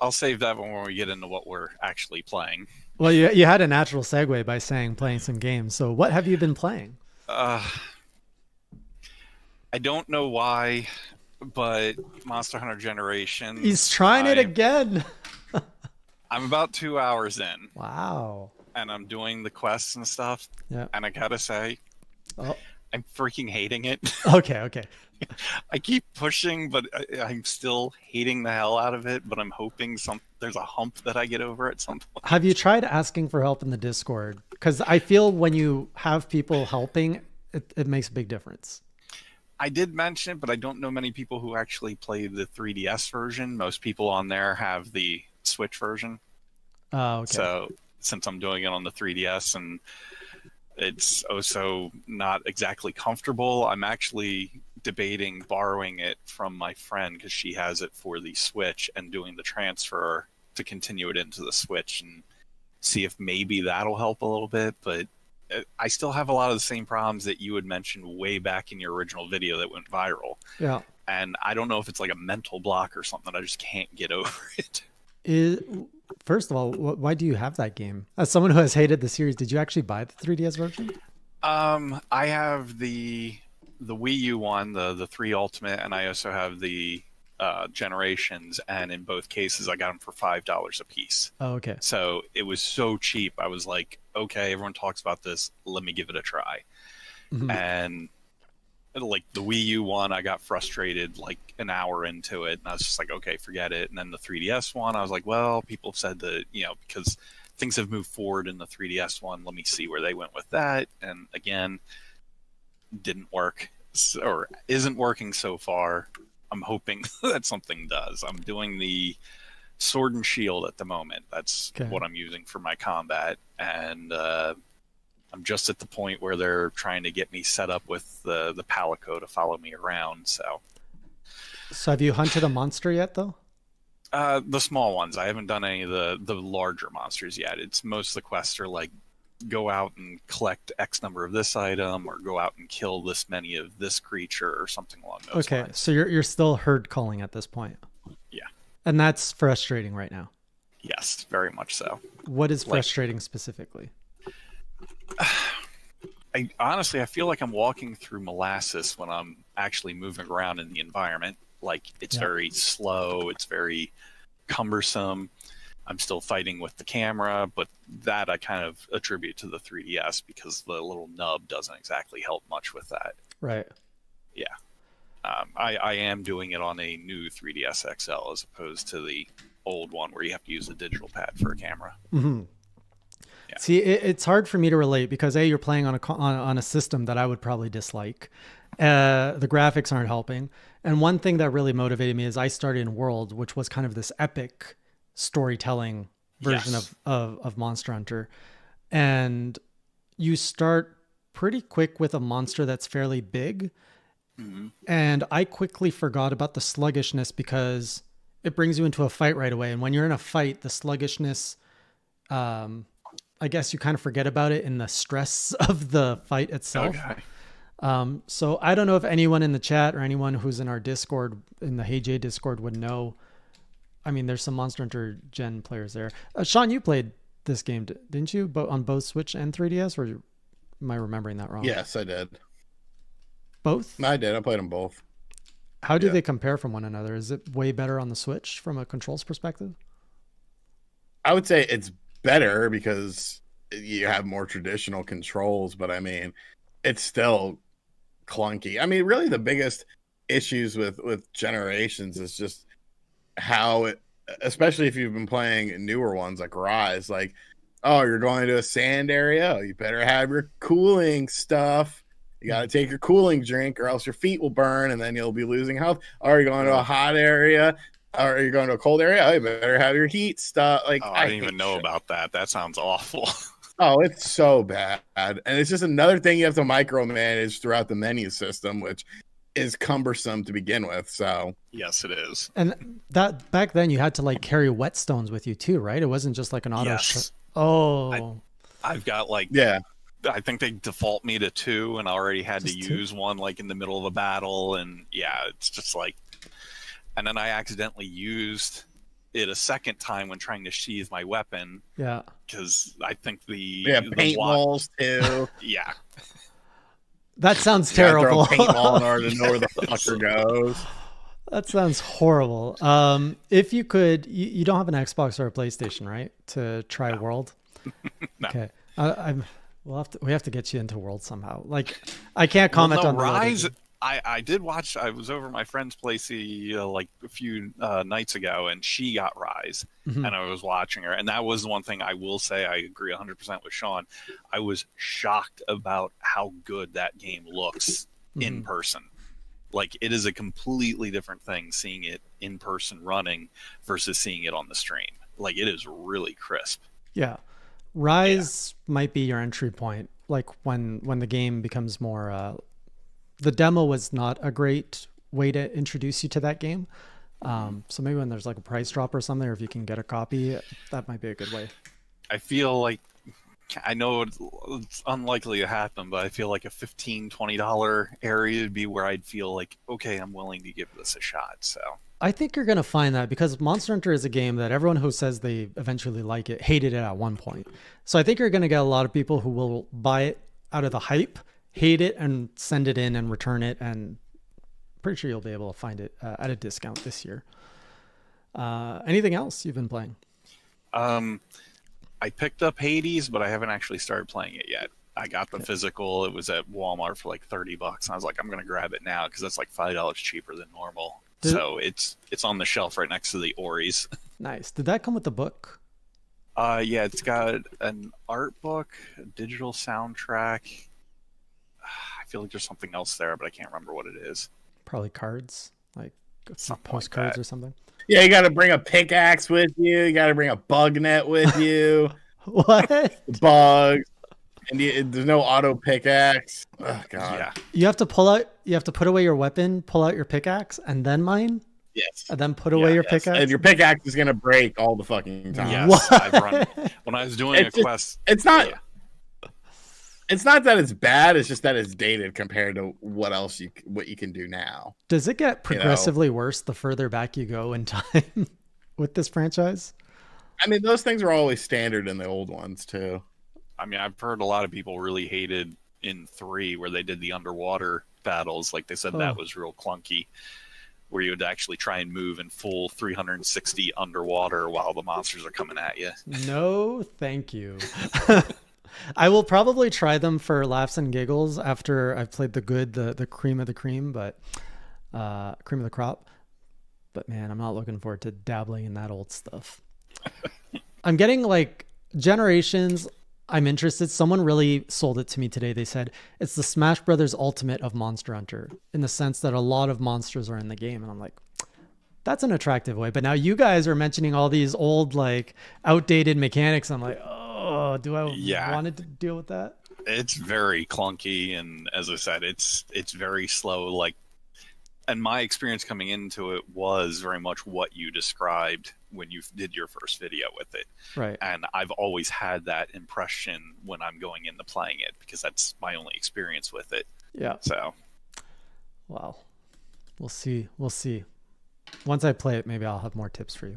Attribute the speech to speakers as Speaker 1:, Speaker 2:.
Speaker 1: I'll save that one when we get into what we're actually playing.
Speaker 2: Well, you had a natural segue by saying playing some games. So what have you been playing?
Speaker 1: Uh, I don't know why, but Monster Hunter
Speaker 2: He's
Speaker 1: Generations,
Speaker 2: trying it again.
Speaker 1: I'm about 2 hours in,
Speaker 2: Wow.
Speaker 1: and I'm doing the quests and stuff,
Speaker 2: Yeah.
Speaker 1: and I gotta say,
Speaker 2: Oh,
Speaker 1: I'm freaking hating it.
Speaker 2: okay, okay.
Speaker 1: I keep pushing, but I'm still hating the hell out of it. But I'm hoping there's a hump that I get over at some
Speaker 2: Have you
Speaker 1: point.
Speaker 2: tried asking for help in the Discord? Because I feel when you have people helping, it makes a big difference.
Speaker 1: I did mention it, but I don't know many people who actually play the 3DS version. Most people on there have the Switch version.
Speaker 2: Oh, okay.
Speaker 1: So since I'm doing it on the 3DS and it's also not exactly comfortable, I'm actually debating borrowing it from my friend because she has it for the Switch and doing the transfer to continue it into the Switch and see if maybe that'll help a little bit. But I still have a lot of the same problems that you had mentioned way back in your original video that went viral.
Speaker 2: Yeah.
Speaker 1: And I don't know if it's like a mental block or something. I just can't get over it.
Speaker 2: Is, first of all, why do you have that game? As someone who has hated the series, did you actually buy the 3DS version?
Speaker 1: I have the Wii U one, the three Ultimate, and I also have the Generations. And in both cases, I got them for $5 a piece.
Speaker 2: Oh, okay.
Speaker 1: So it was so cheap. I was like, okay, everyone talks about this. Let me give it a try.
Speaker 2: Mhm.
Speaker 1: And like the Wii U one, I got frustrated like an hour into it, and I was just like, okay, forget it. And then the 3DS one, I was like, well, people have said that because things have moved forward in the 3DS one. Let me see where they went with that. And again, didn't work or isn't working so far. I'm hoping that something does. I'm doing the Sword and Shield at the moment. That's
Speaker 2: Okay.
Speaker 1: what I'm using for my combat, and I'm just at the point where they're trying to get me set up with the Palico to follow me around. So
Speaker 2: So have you hunted a monster yet, though?
Speaker 1: the small ones, I haven't done any of the larger monsters yet. It's most of the quests are like go out and collect X number of this item, or go out and kill this many of this creature, or something along those
Speaker 2: Okay,
Speaker 1: lines.
Speaker 2: so you're still herd calling at this point,
Speaker 1: Yeah,
Speaker 2: and that's frustrating right now.
Speaker 1: yes, very much so.
Speaker 2: What is
Speaker 1: Like
Speaker 2: frustrating specifically?
Speaker 1: I honestly, I feel like I'm walking through molasses when I'm actually moving around in the environment. Like it's
Speaker 2: Yeah.
Speaker 1: very slow, it's very cumbersome. I'm still fighting with the camera, but that I kind of attribute to the 3DS because the little nub doesn't exactly help much with that.
Speaker 2: Right.
Speaker 1: Yeah, I am doing it on a new 3DS XL as opposed to the old one where you have to use the digital pad for a camera.
Speaker 2: Hmm.
Speaker 1: Yeah.
Speaker 2: See, it's hard for me to relate because you're playing on on a system that I would probably dislike. The graphics aren't helping, and one thing that really motivated me is I started in World, which was kind of this epic storytelling version
Speaker 1: Yes.
Speaker 2: of Monster Hunter, and you start pretty quick with a monster that's fairly big,
Speaker 1: Hmm.
Speaker 2: and I quickly forgot about the sluggishness because it brings you into a fight right away, and when you're in a fight, the sluggishness, um, I guess you kind of forget about it in the stress of the fight itself.
Speaker 1: Okay.
Speaker 2: So I don't know if anyone in the chat or anyone who's in our Discord, in the Hey J Discord, would know. I mean, there's some Monster Hunter Gen players there. Sean, you played this game, didn't you? But on both Switch and 3DS, or am I remembering that wrong?
Speaker 3: Yes, I did.
Speaker 2: Both?
Speaker 3: I did. I played them both.
Speaker 2: How do
Speaker 3: Yeah.
Speaker 2: they compare from one another? Is it way better on the Switch from a controls perspective?
Speaker 3: I would say it's better because you have more traditional controls, but I mean, it's still clunky. I mean, really the biggest issues with Generations is just how it, especially if you've been playing newer ones like Rise, like, oh, you're going to a sand area, oh, you better have your cooling stuff. You got to take your cooling drink or else your feet will burn and then you'll be losing health. Or you're going to a hot area or you're going to a cold area, oh, you better have your heat stuff. Like,
Speaker 1: Oh, I
Speaker 3: I
Speaker 1: didn't even
Speaker 3: hate
Speaker 1: know
Speaker 3: shit.
Speaker 1: about that. That sounds awful.
Speaker 3: Oh, it's so bad. And it's just another thing you have to micromanage throughout the menu system, which is cumbersome to begin with. So,
Speaker 1: Yes, it is.
Speaker 2: And that back then you had to like carry whetstones with you too, right? It wasn't just like an auto.
Speaker 1: Yes.
Speaker 2: Oh,
Speaker 1: I've got like
Speaker 3: yeah.
Speaker 1: I think they default me to two, and I already had to
Speaker 2: just two.
Speaker 1: use one like in the middle of a battle, and yeah, it's just like, and then I accidentally used it a second time when trying to sheathe my weapon
Speaker 2: Yeah.
Speaker 1: because I think
Speaker 3: Yeah, paintballs too.
Speaker 1: Yeah.
Speaker 2: That sounds
Speaker 3: You gotta throw
Speaker 2: terrible.
Speaker 3: a paintball in order to know where the fucker goes.
Speaker 2: That sounds horrible. If you could, you don't have an Xbox or a PlayStation, right? To try World.
Speaker 1: No.
Speaker 2: Okay. We have to get you into World somehow. Like, I can't comment on the
Speaker 1: Rise.
Speaker 2: other-
Speaker 1: I did watch. I was over at my friend's place like a few nights ago, and she got Rise,
Speaker 2: Mhm.
Speaker 1: and I was watching her. And that was the one thing I will say. I agree 100% with Sean. I was shocked about how good that game looks in person. Like, it is a completely different thing seeing it in person running versus seeing it on the stream. Like, it is really crisp.
Speaker 2: Yeah. Rise might be your entry point. Like when the game becomes more, the demo was not a great way to introduce you to that game. So maybe when there's like a price drop or something, or if you can get a copy, that might be a good way.
Speaker 1: I feel like, I know it's unlikely to happen, but I feel like a $15, $20 area would be where I'd feel like, okay, I'm willing to give this a shot. So
Speaker 2: I think you're going to find that because Monster Hunter is a game that everyone who says they eventually like it hated it at one point. So I think you're going to get a lot of people who will buy it out of the hype, hate it, and send it in and return it. And pretty sure you'll be able to find it at a discount this year. Anything else you've been playing?
Speaker 1: I picked up Hades, but I haven't actually started playing it yet. I got the physical. It was at Walmart for like $30. And I was like, I'm going to grab it now because that's like $5 cheaper than normal. So it's on the shelf right next to the Oris.
Speaker 2: Nice. Did that come with the book?
Speaker 1: Yeah, it's got an art book, a digital soundtrack. I feel like there's something else there, but I can't remember what it is.
Speaker 2: Probably cards, like some
Speaker 1: Something like
Speaker 2: postcards
Speaker 1: that.
Speaker 2: or something.
Speaker 3: Yeah, you got to bring a pickaxe with you. You got to bring a bug net with you.
Speaker 2: What?
Speaker 3: Bugs. And there's no auto pickaxe. Oh god.
Speaker 1: Yeah.
Speaker 2: You have to put away your weapon, pull out your pickaxe, and then mine,
Speaker 3: Yes.
Speaker 2: and then put away your
Speaker 3: Yes.
Speaker 2: pickaxe.
Speaker 3: And your pickaxe is gonna break all the fucking time.
Speaker 1: Yes.
Speaker 2: What?
Speaker 1: I've run when I was doing
Speaker 3: It's
Speaker 1: a
Speaker 3: just-
Speaker 1: quest.
Speaker 3: It's not.
Speaker 1: Yeah.
Speaker 3: It's not that it's bad. It's just that it's dated compared to what you can do now.
Speaker 2: Does it get progressively worse the further back you go in time with this franchise?
Speaker 3: I mean, those things are always standard in the old ones too.
Speaker 1: I mean, I've heard a lot of people really hated in 3 where they did the underwater battles. Like they said that was real clunky, where you would actually try and move in full 360 underwater while the monsters are coming at you.
Speaker 2: No, thank you. I will probably try them for laughs and giggles after I've played the cream of the cream, but cream of the crop. But man, I'm not looking forward to dabbling in that old stuff. I'm getting like Generations. I'm interested. Someone really sold it to me today. They said it's the Smash Brothers Ultimate of Monster Hunter in the sense that a lot of monsters are in the game. And I'm like, that's an attractive way. But now you guys are mentioning all these old, like outdated mechanics. I'm like, oh, do I want to deal with that?
Speaker 1: It's very clunky, and as I said, it's very slow. Like, and my experience coming into it was very much what you described when you did your first video with it.
Speaker 2: Right.
Speaker 1: And I've always had that impression when I'm going into playing it because that's my only experience with it.
Speaker 2: Yeah.
Speaker 1: So,
Speaker 2: wow. We'll see. Once I play it, maybe I'll have more tips for you.